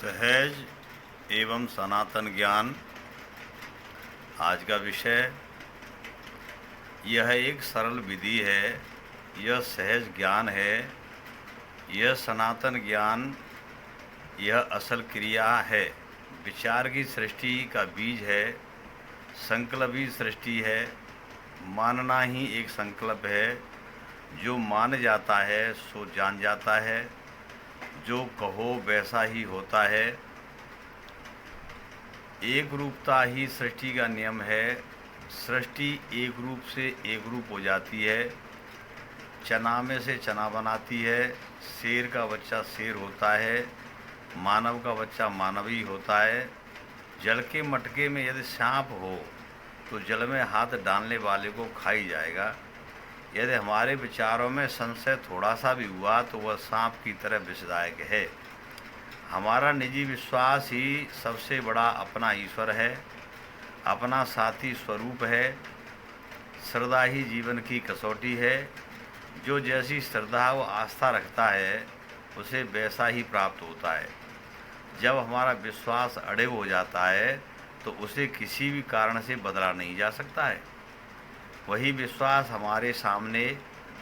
सहज एवं सनातन ज्ञान। आज का विषय यह एक सरल विधि है, यह सहज ज्ञान है, यह सनातन ज्ञान, यह असल क्रिया है। विचार की सृष्टि का बीज है, संकल्प ही सृष्टि है। मानना ही एक संकल्प है। जो मान जाता है सो जान जाता है, जो कहो वैसा ही होता है। एक रूपता ही सृष्टि का नियम है। सृष्टि एक रूप से एक रूप हो जाती है। चना में से चना बनाती है। शेर का बच्चा शेर होता है, मानव का बच्चा मानव ही होता है। जल के मटके में यदि सांप हो तो जल में हाथ डालने वाले को खा ही जाएगा। यदि हमारे विचारों में संशय थोड़ा सा भी हुआ तो वह सांप की तरह विषदायक है। हमारा निजी विश्वास ही सबसे बड़ा अपना ईश्वर है, अपना साथी स्वरूप है। श्रद्धा ही जीवन की कसौटी है। जो जैसी श्रद्धा व आस्था रखता है उसे वैसा ही प्राप्त होता है। जब हमारा विश्वास अड़े हो जाता है तो उसे किसी भी कारण से बदला नहीं जा सकता है। वही विश्वास हमारे सामने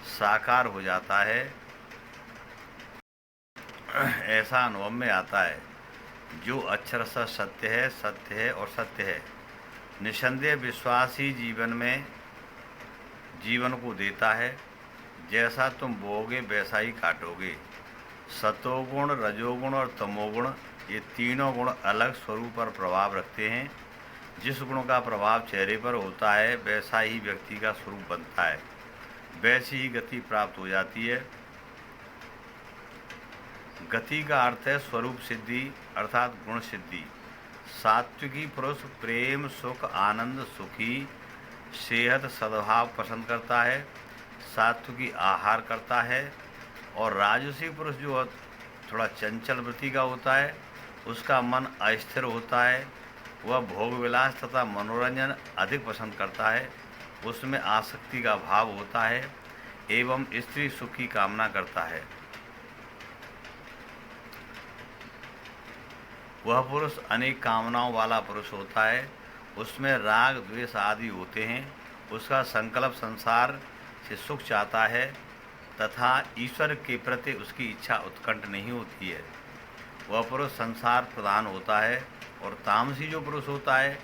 साकार हो जाता है। ऐसा अनुभव में आता है जो अक्षरशः सत्य है और सत्य है। निसंदेह विश्वास ही जीवन को देता है। जैसा तुम बोओगे वैसा ही काटोगे। सतोगुण, रजोगुण और तमोगुण, ये तीनों गुण अलग स्वरूप पर प्रभाव रखते हैं। जिस गुण का प्रभाव चेहरे पर होता है वैसा ही व्यक्ति का स्वरूप बनता है, वैसी ही गति प्राप्त हो जाती है। गति का अर्थ है स्वरूप सिद्धि अर्थात गुण सिद्धि। सात्विकी पुरुष प्रेम, सुख, आनंद, सुखी, सेहत, सद्भाव पसंद करता है। सात्विकी आहार करता है। और राजसी पुरुष जो थोड़ा चंचल वृत्ति का होता है, उसका मन अस्थिर होता है। वह भोग विलास तथा मनोरंजन अधिक पसंद करता है। उसमें आसक्ति का भाव होता है एवं स्त्री सुख की कामना करता है। वह पुरुष अनेक कामनाओं वाला पुरुष होता है। उसमें राग द्वेष आदि होते हैं। उसका संकल्प संसार से सुख चाहता है तथा ईश्वर के प्रति उसकी इच्छा उत्कंठ नहीं होती है। वह पुरुष संसार प्रधान होता है। और तामसी जो पुरुष होता है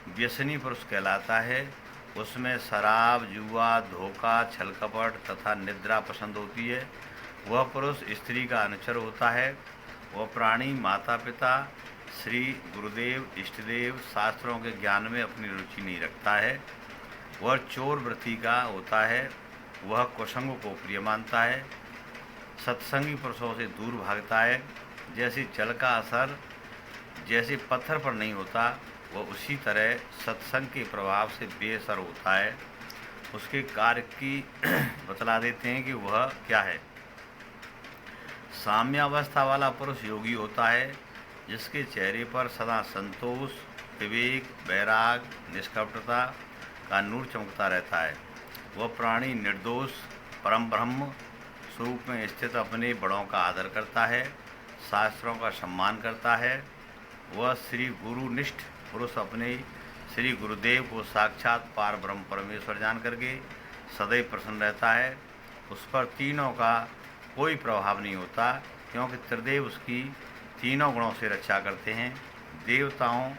व्यसनी पुरुष कहलाता है। उसमें शराब, जुआ, धोखा, छल कपट तथा निद्रा पसंद होती है। वह पुरुष स्त्री का अनुचर होता है। वह प्राणी माता पिता, श्री गुरुदेव, इष्टदेव, शास्त्रों के ज्ञान में अपनी रुचि नहीं रखता है। वह चोर वृत्ति का होता है। वह कुसंग को प्रिय मानता है। सत्संगी पुरुषों से दूर भागता है। जैसे जल का असर जैसे पत्थर पर नहीं होता, वह उसी तरह सत्संग के प्रभाव से बेअसर होता है। उसके कार्य की बतला देते हैं कि वह क्या है। साम्यावस्था वाला पुरुष योगी होता है, जिसके चेहरे पर सदा संतोष, विवेक, वैराग, निष्कपटता का नूर चमकता रहता है। वह प्राणी निर्दोष परम ब्रह्म स्वरूप में स्थित अपने बड़ों का आदर करता है, शास्त्रों का सम्मान करता है। वह श्री गुरुनिष्ठ पुरुष अपने श्री गुरुदेव को साक्षात पार ब्रह्म परमेश्वर जान करके सदैव प्रसन्न रहता है। उस पर तीनों का कोई प्रभाव नहीं होता, क्योंकि त्रिदेव उसकी तीनों गुणों से रक्षा करते हैं। देवताओं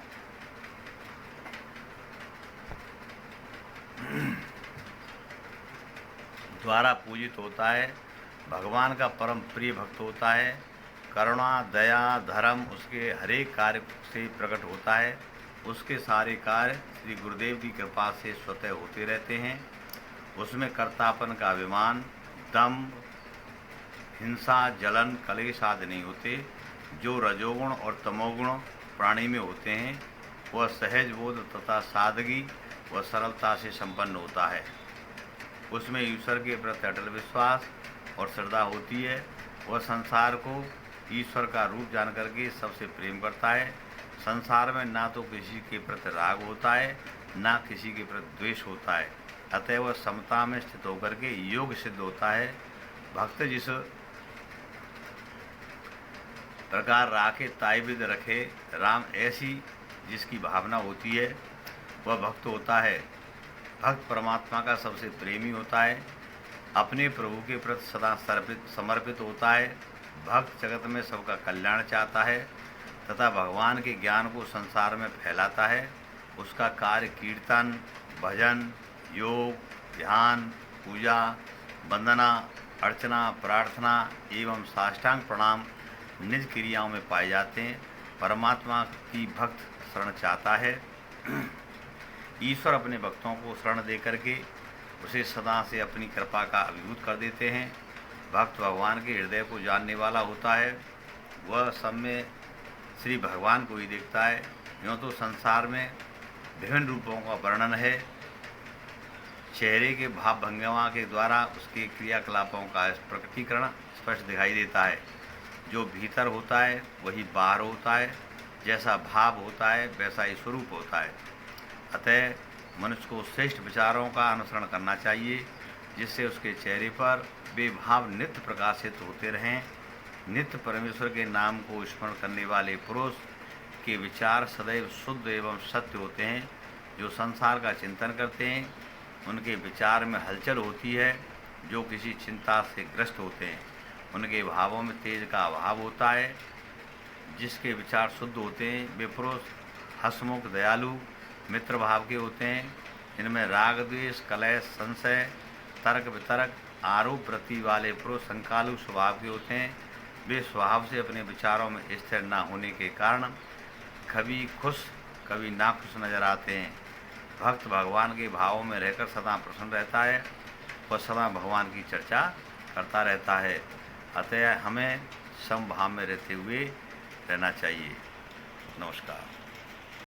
द्वारा पूजित होता है। भगवान का परम प्रिय भक्त होता है। करुणा, दया, धर्म उसके हरेक कार्य से प्रकट होता है। उसके सारे कार्य श्री गुरुदेव की कृपा से स्वतः होते रहते हैं। उसमें कर्तापन का अभिमान, दम्भ, हिंसा, जलन, कलेश आदि नहीं होते, जो रजोगुण और तमोगुण प्राणी में होते हैं। वह सहज बोध तथा सादगी व सरलता से संपन्न होता है। उसमें ईश्वर के प्रति अटल विश्वास और श्रद्धा होती है। वह संसार को ईश्वर का रूप जान करके सबसे प्रेम करता है। संसार में ना तो किसी के प्रति राग होता है, ना किसी के प्रति द्वेष होता है। अतः वह समता में स्थित होकर के योग सिद्ध होता है। भक्त जिस प्रकार राखे ताई विद रखे राम, ऐसी जिसकी भावना होती है वह भक्त होता है। भक्त परमात्मा का सबसे प्रेमी होता है, अपने प्रभु के प्रति सदा समर्पित होता है। भक्त जगत में सबका कल्याण चाहता है तथा भगवान के ज्ञान को संसार में फैलाता है। उसका कार्य कीर्तन, भजन, योग, ध्यान, पूजा, वंदना, अर्चना, प्रार्थना एवं साष्टांग प्रणाम निज क्रियाओं में पाए जाते हैं। परमात्मा की भक्त शरण चाहता है। ईश्वर अपने भक्तों को शरण दे करके उसे सदा से अपनी कृपा का अभिभूत कर देते हैं। भक्त भगवान के हृदय को जानने वाला होता है, वह सब में श्री भगवान को ही देखता है। यूँ तो संसार में विभिन्न रूपों का वर्णन है, चेहरे के भाव भंगिमा के द्वारा उसके क्रियाकलापों का प्रकटीकरण स्पष्ट दिखाई देता है। जो भीतर होता है वही बाहर होता है, जैसा भाव होता है वैसा ही स्वरूप होता है। अतः मनुष्य को श्रेष्ठ विचारों का अनुसरण करना चाहिए, जिससे उसके चेहरे पर वे भाव नित्य प्रकाशित होते रहें। नित्य परमेश्वर के नाम को स्मरण करने वाले पुरुष के विचार सदैव शुद्ध एवं सत्य होते हैं। जो संसार का चिंतन करते हैं उनके विचार में हलचल होती है। जो किसी चिंता से ग्रस्त होते हैं उनके भावों में तेज का अभाव होता है। जिसके विचार शुद्ध होते हैं वे पुरुष हसमुख, दयालु, मित्र भाव के होते हैं। इनमें राग, द्वेष, कलह, संशय, तर्क वितर्क, आरोप वृत्ति वाले पुरुष संकालु स्वभाव के होते हैं। वे स्वभाव से अपने विचारों में स्थिर न होने के कारण कभी खुश कभी नाखुश नजर आते हैं। भक्त भगवान के भावों में रहकर सदा प्रसन्न रहता है, वह सदा भगवान की चर्चा करता रहता है। अतः हमें समभाव में रहते हुए रहना चाहिए। नमस्कार।